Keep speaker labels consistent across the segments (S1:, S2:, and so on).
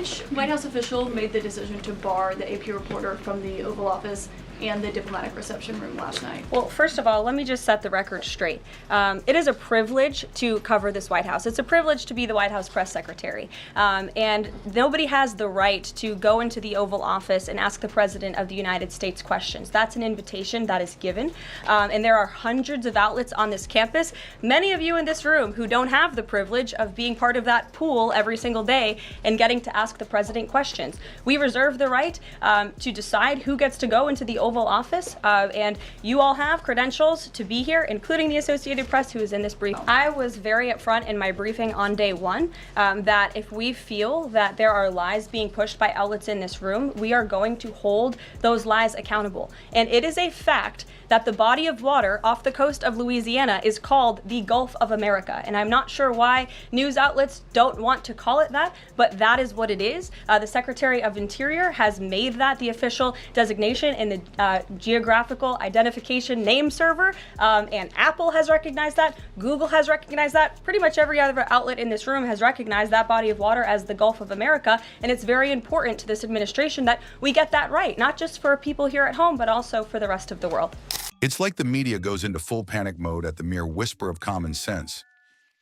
S1: Which White House official made the decision to bar the AP reporter from the Oval Office and the diplomatic reception room last night?
S2: Well, first of all, let me just set the record straight. It is a privilege to cover this White House. It's a privilege to be the White House press secretary. And nobody has the right to go into the Oval Office and ask the President of the United States questions. That's an invitation that is given. And there are hundreds of outlets on this campus, many of you in this room who don't have the privilege of being part of that pool every single day and getting to ask the President questions. We reserve the right to decide who gets to go into the Oval Office, and you all have credentials to be here, including the Associated Press, who is in this brief. I was very upfront in my briefing on day one that if we feel that there are lies being pushed by outlets in this room, we are going to hold those lies accountable. And it is a fact that the body of water off the coast of Louisiana is called the Gulf of America. And I'm not sure why news outlets don't want to call it that, but that is what it is. The Secretary of Interior has made that the official designation in the geographical identification name server, and Apple has recognized that, Google has recognized that, pretty much every other outlet in this room has recognized that body of water as the Gulf of America, and it's very important to this administration that we get that right, not just for people here at home, but also for the rest of the world.
S3: It's like the media goes into full panic mode at the mere whisper of common sense,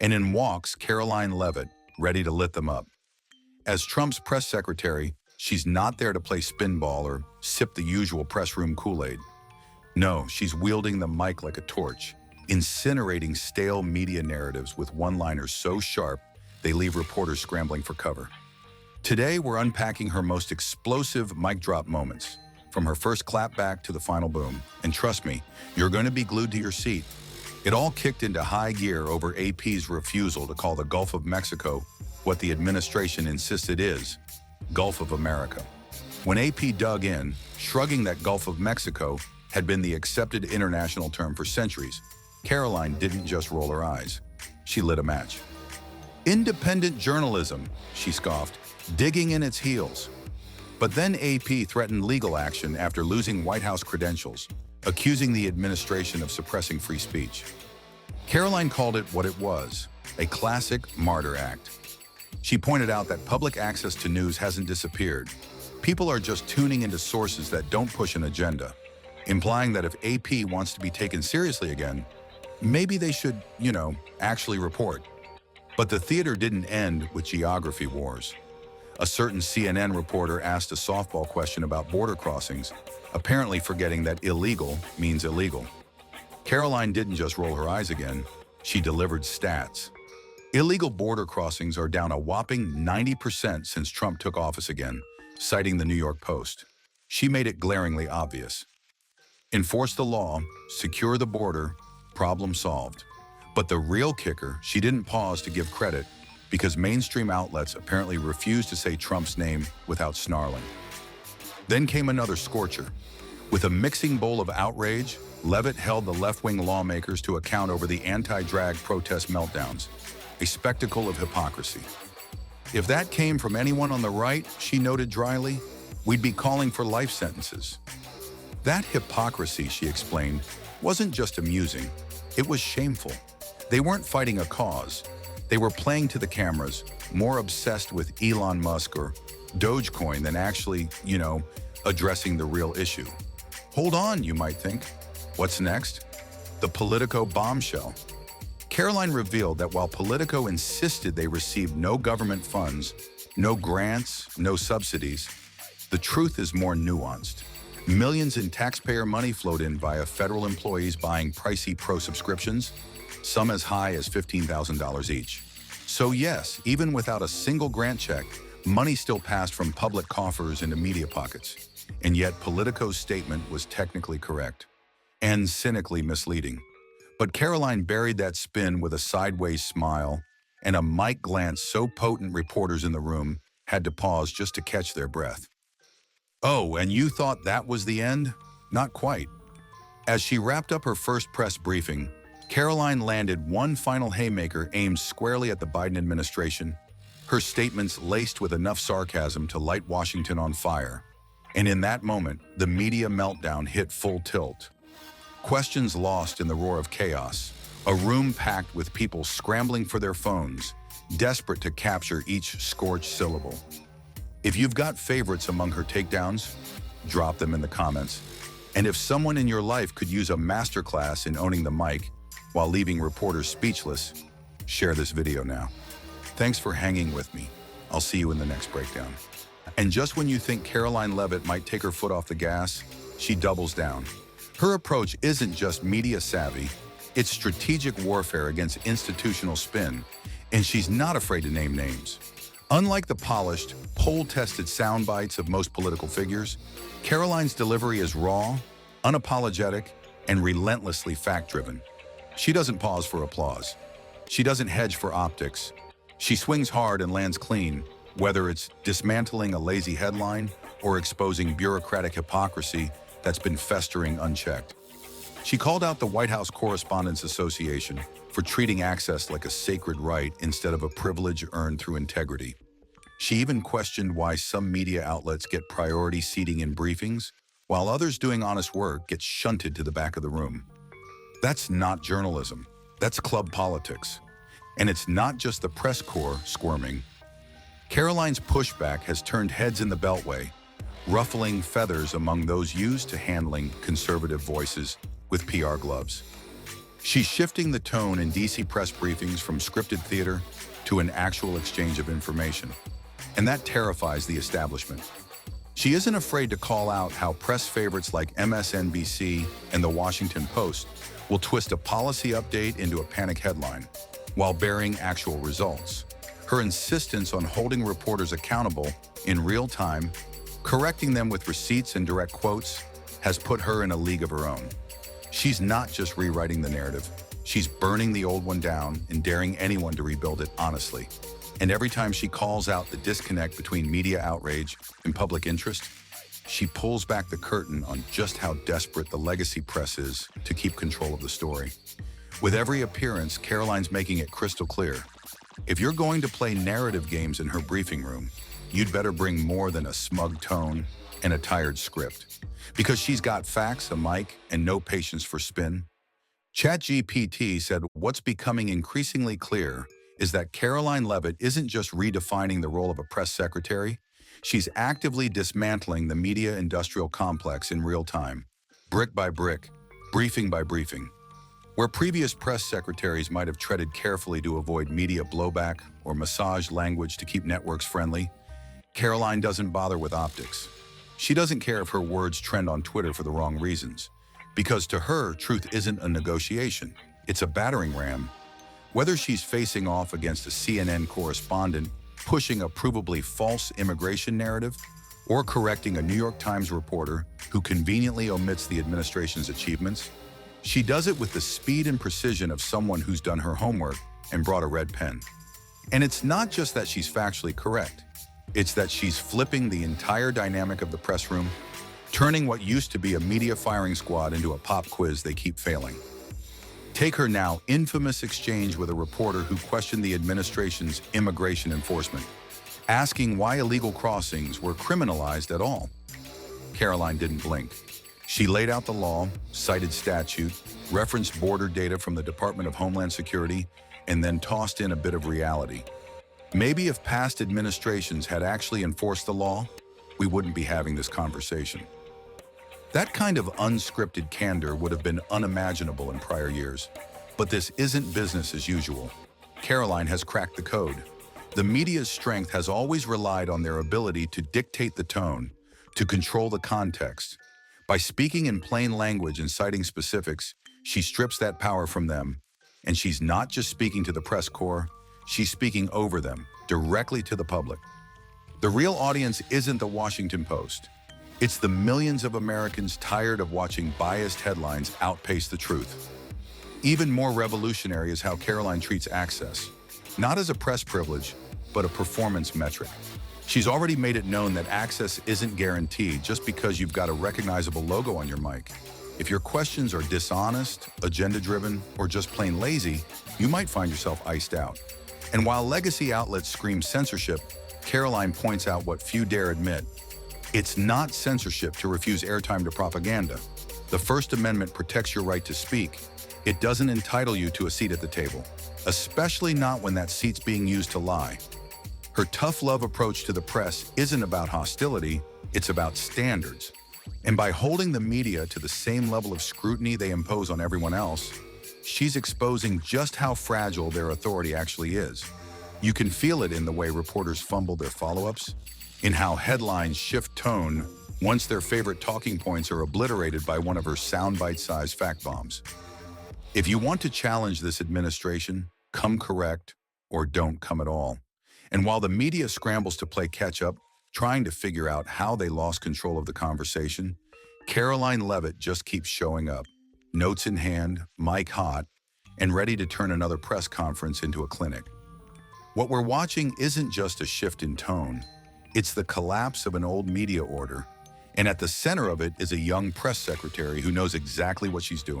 S3: and in walks Karoline Leavitt, ready to lit them up. As Trump's press secretary, she's not there to play spinball or sip the usual press room Kool-Aid. No, she's wielding the mic like a torch, incinerating stale media narratives with one-liners so sharp they leave reporters scrambling for cover. Today, we're unpacking her most explosive mic drop moments, from her first clapback to the final boom. And trust me, you're going to be glued to your seat. It all kicked into high gear over AP's refusal to call the Gulf of Mexico what the administration insisted is Gulf of America. When AP dug in, shrugging that Gulf of Mexico had been the accepted international term for centuries, Karoline didn't just roll her eyes. She lit a match. Independent journalism, she scoffed, digging in its heels. But then AP threatened legal action after losing White House credentials, accusing the administration of suppressing free speech. Karoline called it what it was, a classic martyr act. She pointed out that public access to news hasn't disappeared. People are just tuning into sources that don't push an agenda, implying that if AP wants to be taken seriously again, maybe they should, actually report. But the theater didn't end with geography wars. A certain CNN reporter asked a softball question about border crossings, apparently forgetting that illegal means illegal. Karoline didn't just roll her eyes again, she delivered stats. Illegal border crossings are down a whopping 90% since Trump took office again, citing the New York Post. She made it glaringly obvious. Enforce the law, secure the border, problem solved. But the real kicker, she didn't pause to give credit because mainstream outlets apparently refused to say Trump's name without snarling. Then came another scorcher. With a mixing bowl of outrage, Leavitt held the left-wing lawmakers to account over the anti-drag protest meltdowns, a spectacle of hypocrisy. If that came from anyone on the right, she noted dryly, we'd be calling for life sentences. That hypocrisy, she explained, wasn't just amusing, it was shameful. They weren't fighting a cause. They were playing to the cameras, more obsessed with Elon Musk or Dogecoin than actually, addressing the real issue. Hold on, you might think. What's next? The Politico bombshell. Karoline revealed that while Politico insisted they received no government funds, no grants, no subsidies, the truth is more nuanced. Millions in taxpayer money flowed in via federal employees buying pricey pro subscriptions, some as high as $15,000 each. So yes, even without a single grant check, money still passed from public coffers into media pockets. And yet Politico's statement was technically correct and cynically misleading. But Karoline buried that spin with a sideways smile and a mic glance so potent reporters in the room had to pause just to catch their breath. Oh, and you thought that was the end? Not quite. As she wrapped up her first press briefing, Karoline landed one final haymaker aimed squarely at the Biden administration, her statements laced with enough sarcasm to light Washington on fire. And in that moment, the media meltdown hit full tilt. Questions lost in the roar of chaos, a room packed with people scrambling for their phones, desperate to capture each scorched syllable. If you've got favorites among her takedowns, drop them in the comments. And if someone in your life could use a masterclass in owning the mic while leaving reporters speechless, share this video now. Thanks for hanging with me. I'll see you in the next breakdown. And just when you think Karoline Leavitt might take her foot off the gas, she doubles down. Her approach isn't just media savvy, it's strategic warfare against institutional spin, and she's not afraid to name names. Unlike the polished, poll-tested sound bites of most political figures, Karoline's delivery is raw, unapologetic, and relentlessly fact-driven. She doesn't pause for applause. She doesn't hedge for optics. She swings hard and lands clean, whether it's dismantling a lazy headline or exposing bureaucratic hypocrisy that's been festering unchecked. She called out the White House Correspondents Association for treating access like a sacred right instead of a privilege earned through integrity. She even questioned why some media outlets get priority seating in briefings, while others doing honest work get shunted to the back of the room. That's not journalism. That's club politics. And it's not just the press corps squirming. Karoline's pushback has turned heads in the Beltway, ruffling feathers among those used to handling conservative voices with PR gloves. She's shifting the tone in DC press briefings from scripted theater to an actual exchange of information. And that terrifies the establishment. She isn't afraid to call out how press favorites like MSNBC and The Washington Post will twist a policy update into a panic headline while bearing actual results. Her insistence on holding reporters accountable in real time, correcting them with receipts and direct quotes, has put her in a league of her own. She's not just rewriting the narrative, she's burning the old one down and daring anyone to rebuild it honestly. And every time she calls out the disconnect between media outrage and public interest, she pulls back the curtain on just how desperate the legacy press is to keep control of the story. With every appearance, Karoline's making it crystal clear. If you're going to play narrative games in her briefing room, you'd better bring more than a smug tone and a tired script. Because she's got facts, a mic, and no patience for spin. ChatGPT said what's becoming increasingly clear is that Karoline Leavitt isn't just redefining the role of a press secretary, she's actively dismantling the media industrial complex in real time, brick by brick, briefing by briefing. Where previous press secretaries might have treaded carefully to avoid media blowback or massaged language to keep networks friendly, Karoline doesn't bother with optics. She doesn't care if her words trend on Twitter for the wrong reasons, because to her, truth isn't a negotiation, it's a battering ram. Whether she's facing off against a CNN correspondent pushing a provably false immigration narrative, or correcting a New York Times reporter who conveniently omits the administration's achievements, she does it with the speed and precision of someone who's done her homework and brought a red pen. And it's not just that she's factually correct, it's that she's flipping the entire dynamic of the press room, turning what used to be a media firing squad into a pop quiz they keep failing. Take her now infamous exchange with a reporter who questioned the administration's immigration enforcement, asking why illegal crossings were criminalized at all. Karoline didn't blink. She laid out the law, cited statute, referenced border data from the Department of Homeland Security, and then tossed in a bit of reality. Maybe if past administrations had actually enforced the law, we wouldn't be having this conversation. That kind of unscripted candor would have been unimaginable in prior years. But this isn't business as usual. Karoline has cracked the code. The media's strength has always relied on their ability to dictate the tone, to control the context. By speaking in plain language and citing specifics, she strips that power from them. And she's not just speaking to the press corps, she's speaking over them, directly to the public. The real audience isn't the Washington Post. It's the millions of Americans tired of watching biased headlines outpace the truth. Even more revolutionary is how Karoline treats access, not as a press privilege, but a performance metric. She's already made it known that access isn't guaranteed just because you've got a recognizable logo on your mic. If your questions are dishonest, agenda-driven, or just plain lazy, you might find yourself iced out. And while legacy outlets scream censorship, Karoline points out what few dare admit. It's not censorship to refuse airtime to propaganda. The First Amendment protects your right to speak. It doesn't entitle you to a seat at the table, especially not when that seat's being used to lie. Her tough love approach to the press isn't about hostility, it's about standards. And by holding the media to the same level of scrutiny they impose on everyone else, she's exposing just how fragile their authority actually is. You can feel it in the way reporters fumble their follow-ups, in how headlines shift tone once their favorite talking points are obliterated by one of her soundbite-sized fact bombs. If you want to challenge this administration, come correct or don't come at all. And while the media scrambles to play catch-up, trying to figure out how they lost control of the conversation, Karoline Leavitt just keeps showing up, notes in hand, mic hot, and ready to turn another press conference into a clinic. What we're watching isn't just a shift in tone, it's the collapse of an old media order, and at the center of it is a young press secretary who knows exactly what she's doing.